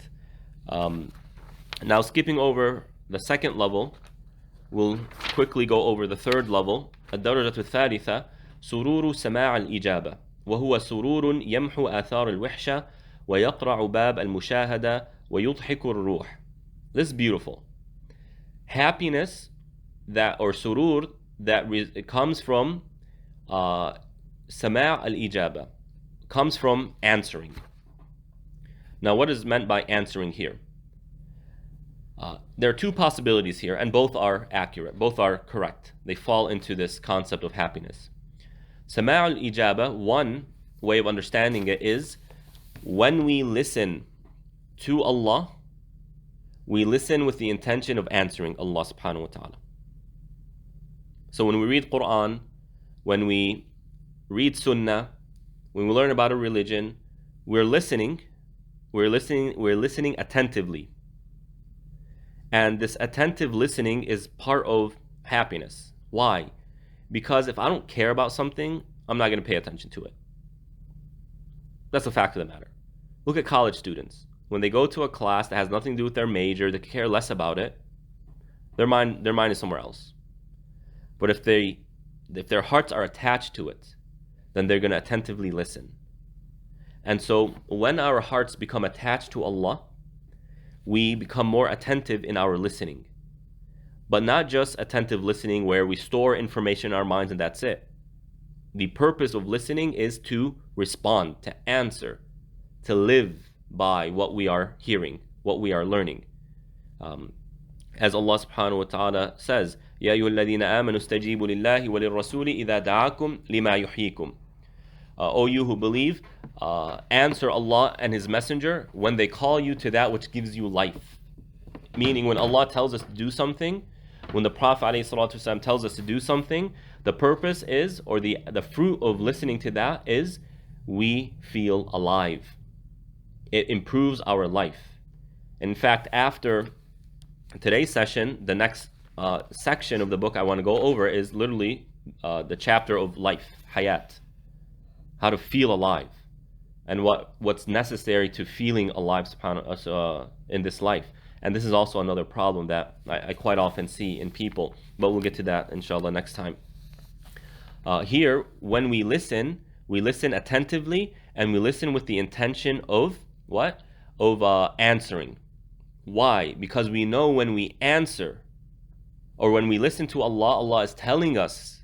Now skipping over the second level, we'll quickly go over the third level. الدرجة الثالثة سرور سماع الإجابة وهو سرور يمحو آثار الوحشة ويقرع باب المشاهدة ويضحك الروح. This is beautiful. Happiness or surur it comes from سماع الإجابة, comes from answering. Now, what is meant by answering here? There are two possibilities here, and both are accurate, both are correct. They fall into this concept of happiness. Sama' al-ijaba, one way of understanding it is when we listen to Allah, we listen with the intention of answering Allah subhanahu wa ta'ala. So when we read Quran, when we read Sunnah, when we learn about a religion, we're listening attentively. And this attentive listening is part of happiness. Why? Because if I don't care about something, I'm not going to pay attention to it. That's a fact of the matter. Look at college students. When they go to a class that has nothing to do with their major, they care less about it, their mind is somewhere else. But if their hearts are attached to it, then they're going to attentively listen. And so when our hearts become attached to Allah, we become more attentive in our listening. But not just attentive listening where we store information in our minds and that's it. The purpose of listening is to respond, to answer, to live by what we are hearing, what we are learning. As Allah subhanahu wa ta'ala says, يَا أَيُّهَا الَّذِينَ آمَنُوا اسْتَجِيبُوا لِلَّهِ وَلِلرَّسُولِ إِذَا دَعَاكُمْ لِمَا يُحْيِيكُمْ. O you who believe, answer Allah and His Messenger when they call you to that which gives you life. Meaning when Allah tells us to do something, when the Prophet ﷺ tells us to do something, the purpose is, or the fruit of listening to that is, we feel alive. It improves our life. In fact, after today's session, the next section of the book I want to go over is literally the chapter of life, hayat. How to feel alive, and what's necessary to feeling alive in this life. And this is also another problem that I quite often see in people, but we'll get to that inshallah next time. Here, when we listen attentively, and we listen with the intention of what? Of answering. Why? Because we know when we answer, or when we listen to Allah, Allah is telling us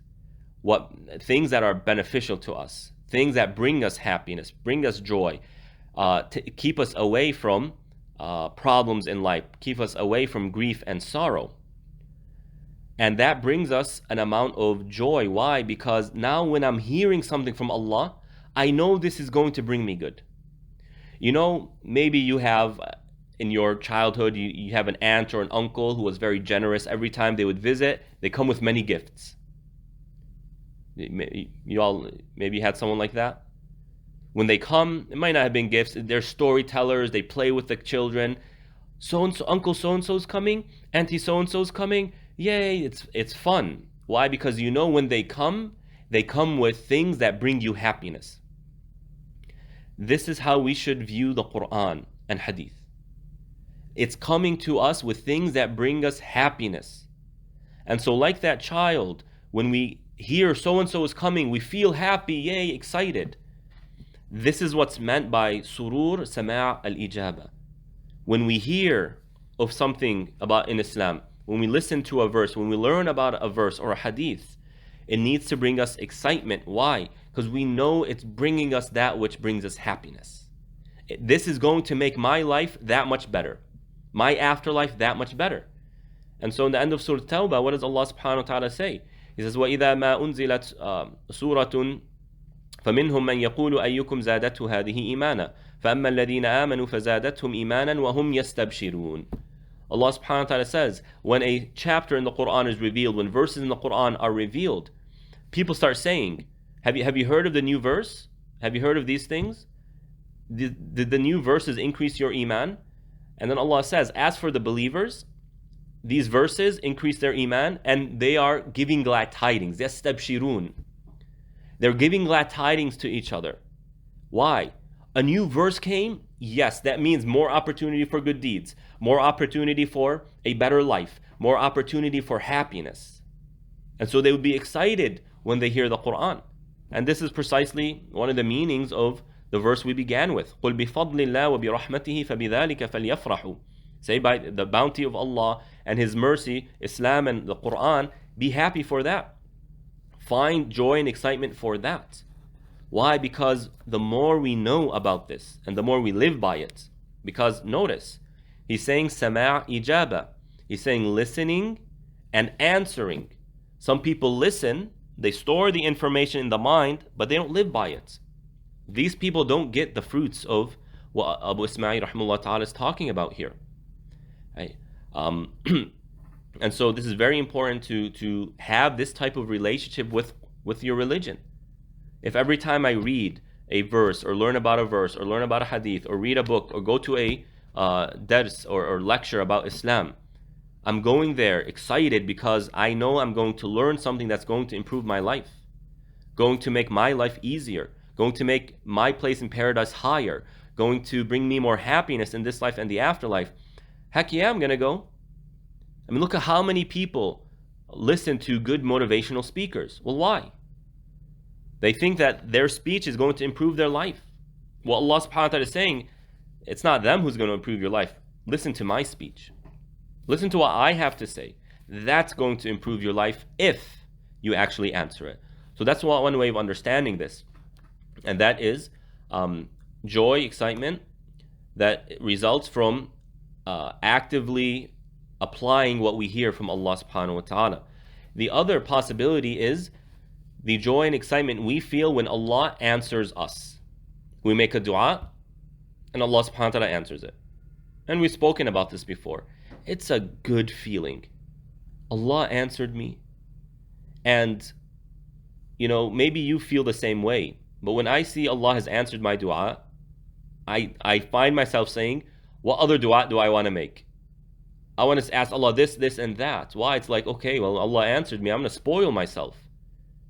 what things that are beneficial to us, things that bring us happiness, bring us joy, to keep us away from problems in life, keep us away from grief and sorrow. And that brings us an amount of joy. Why? Because now when I'm hearing something from Allah, I know this is going to bring me good. You know, maybe you have, in your childhood, you have an aunt or an uncle who was very generous. Every time they would visit, they come with many gifts. You all maybe had someone like that. When they come, it might not have been gifts. They're storytellers. They play with the children. So-and-so, Uncle so-and-so's coming. Auntie so-and-so's coming. Yay, it's fun. Why? Because you know when they come with things that bring you happiness. This is how we should view the Quran and Hadith. It's coming to us with things that bring us happiness. And so like that child, when we hear so-and-so is coming, we feel happy, yay, excited. This is what's meant by surur sama' al-ijaba. When we hear of something about in Islam, when we listen to a verse, when we learn about a verse or a hadith, it needs to bring us excitement. Why? Because we know it's bringing us that which brings us happiness. This is going to make my life that much better, my afterlife that much better. And so in the end of Surah Tawbah, what does Allah subhanahu wa ta'ala say? He says, وَإِذَا مَا أُنزِلَتْ سُورَةٌ فَمِنْهُمْ مَنْ يَقُولُ أَيُّكُمْ زَادَتْهُ هَذِهِ إِيمَانًا فَأَمَّا الَّذِينَ آمَنُوا فَزَادَتْهُمْ إِيمَانًا وَهُمْ يَسْتَبْشِرُونَ. Allah subhanahu wa ta'ala says, when a chapter in the Quran is revealed, when verses in the Quran are revealed, people start saying, have you heard of the new verse? Have you heard of these things? Did the new verses increase your iman? And then Allah says, as for the believers, these verses increase their iman, and they are giving glad tidings. Yastabshirun. They're giving glad tidings to each other. Why? A new verse came? Yes, that means more opportunity for good deeds, more opportunity for a better life, more opportunity for happiness. And so they would be excited when they hear the Quran. And this is precisely one of the meanings of the verse we began with. قُلْ بِفَضْلِ اللَّهِ وَبِرَحْمَتِهِ فَبِذَلِكَ فَلْيَفْرَحُوا. Say, by the bounty of Allah and His mercy, Islam and the Quran, be happy for that. Find joy and excitement for that. Why? Because the more we know about this and the more we live by it, Because notice, he's saying sama' ijaba. He's saying listening and answering. Some people listen, they store the information in the mind, but they don't live by it. These people don't get the fruits of what Abu Ismail rahimahullah ta'ala is talking about here. Right? And so this is very important to have this type of relationship with your religion. If every time I read a verse or learn about a verse or learn about a hadith or read a book or go to a dars or lecture about Islam, I'm going there excited because I know I'm going to learn something that's going to improve my life, going to make my life easier, going to make my place in paradise higher, going to bring me more happiness in this life and the afterlife. Heck yeah, I'm going to go. I mean, look at how many people listen to good motivational speakers. Well, why? They think that their speech is going to improve their life. Well, Allah subhanahu wa ta'ala is saying, it's not them who's going to improve your life. Listen to my speech. Listen to what I have to say. That's going to improve your life if you actually answer it. So that's one way of understanding this. And that is joy, excitement, that results from actively applying what we hear from Allah subhanahu wa ta'ala. The other possibility is the joy and excitement we feel when Allah answers us. We make a dua and Allah subhanahu wa ta'ala answers it. And we've spoken about this before. It's a good feeling. Allah answered me. And, maybe you feel the same way. But when I see Allah has answered my dua, I find myself saying, what other dua do I want to make? I want to ask Allah this, and that. Why? It's like, okay, well, Allah answered me. I'm going to spoil myself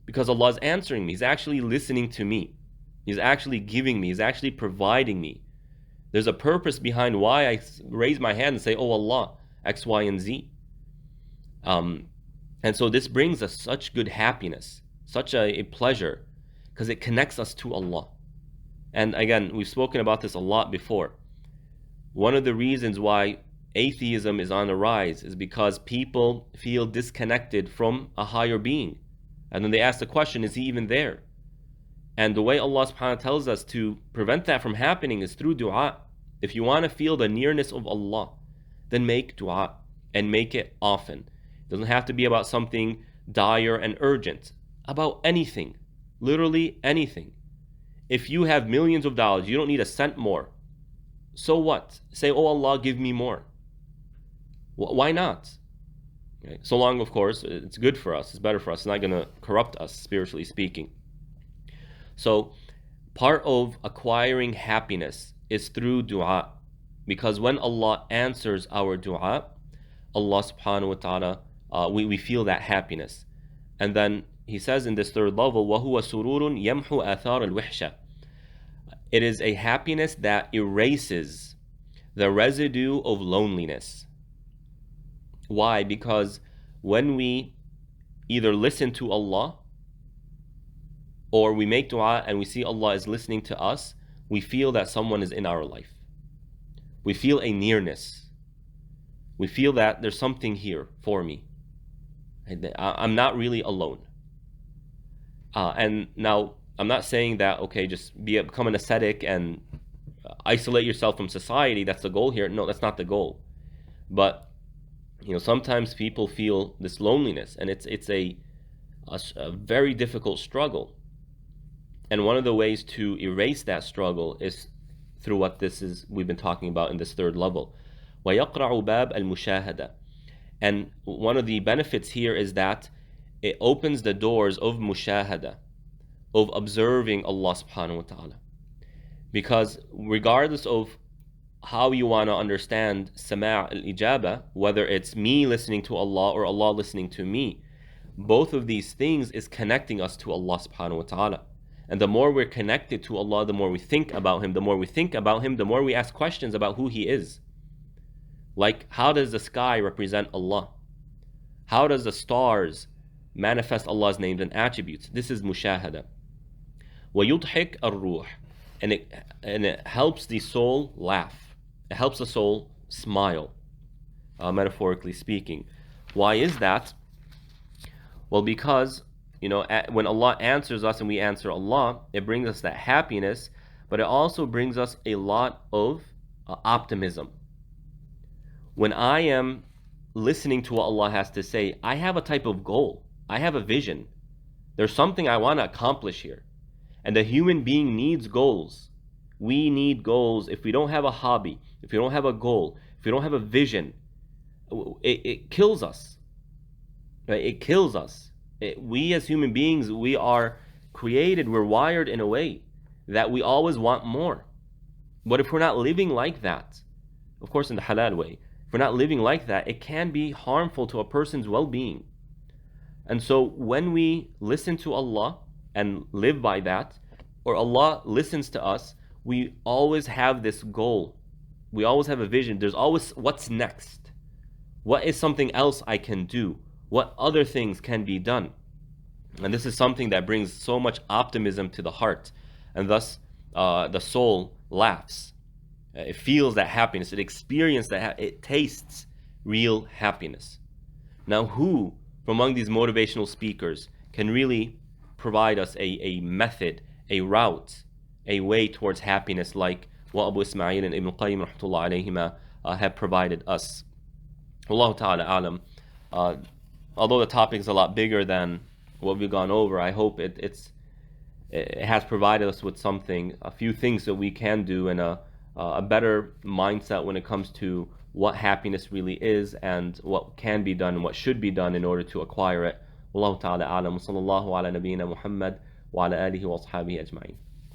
because Allah is answering me. He's actually listening to me. He's actually giving me. He's actually providing me. There's a purpose behind why I raise my hand and say, oh Allah, X, Y, and Z. And so this brings us such good happiness, such a pleasure, because it connects us to Allah. And again, we've spoken about this a lot before. One of the reasons why atheism is on the rise is because people feel disconnected from a higher being. And then they ask the question, is he even there? And the way Allah subhanahu wa ta'ala tells us to prevent that from happening is through dua. If you want to feel the nearness of Allah, then make dua and make it often. It doesn't have to be about something dire and urgent. About anything. Literally anything. If you have millions of dollars, you don't need a cent more. So what? Say, oh Allah, give me more. Why not? Okay. So long, of course, it's good for us. It's better for us. It's not going to corrupt us, spiritually speaking. So part of acquiring happiness is through dua. Because when Allah answers our dua, Allah subhanahu wa ta'ala, we feel that happiness. And then he says in this third level, وَهُوَ سُرُورٌ يَمْحُ آثَارَ الْوِحْشَةِ. It is a happiness that erases the residue of loneliness. Why? Because when we either listen to Allah or we make dua and we see Allah is listening to us, we feel that someone is in our life. We feel a nearness. We feel that there's something here for me. I'm not really alone. And now, I'm not saying that, okay, just become an ascetic and isolate yourself from society. That's the goal here. No, that's not the goal. But sometimes people feel this loneliness, and it's a very difficult struggle. And one of the ways to erase that struggle is through what we've been talking about in this third level. وَيَقْرَعُ بَابَ الْمُشَاهَدَةِ. And one of the benefits here is that it opens the doors of mushahada, of observing Allah subhanahu wa ta'ala. Because regardless of how you want to understand sama' al-ijaba, whether it's me listening to Allah or Allah listening to me, both of these things is connecting us to Allah subhanahu wa ta'ala. And the more we're connected to Allah, the more we think about Him. The more we think about Him, the more we ask questions about who He is. Like, how does the sky represent Allah? How does the stars manifest Allah's names and attributes? This is mushahada. وَيُضْحِكْ الرُّوحِ. And it helps the soul laugh. It helps the soul smile, metaphorically speaking. Why is that? Well, because when Allah answers us and we answer Allah, it brings us that happiness, but it also brings us a lot of optimism. When I am listening to what Allah has to say, I have a type of goal. I have a vision. There's something I want to accomplish here. And the human being needs goals. We need goals. If we don't have a hobby, if we don't have a goal, if we don't have a vision, it kills us. Right? It kills us. We as human beings, we are created, we're wired in a way that we always want more. But if we're not living like that, of course in the halal way, if we're not living like that, it can be harmful to a person's well-being. And so when we listen to Allah and live by that, or Allah listens to us, we always have this goal. We always have a vision. There's always what's next. What is something else I can do? What other things can be done? And this is something that brings so much optimism to the heart. And thus the soul laughs. It feels that happiness. It experiences that. It tastes real happiness. Now, who from among these motivational speakers can really provide us a method, a route, a way towards happiness like what Abu Ismail and Ibn Qayyim rahmatullah alayhima have provided us? Wallahu ta'ala alam. Although the topic is a lot bigger than what we've gone over, I hope it has provided us with something, a few things that we can do, and a better mindset when it comes to what happiness really is and what can be done and what should be done in order to acquire it. Wallahu ta'ala alam. Sallallahu ala nabiyyina Muhammad wa ala alihi wa ashabihi ajma'in.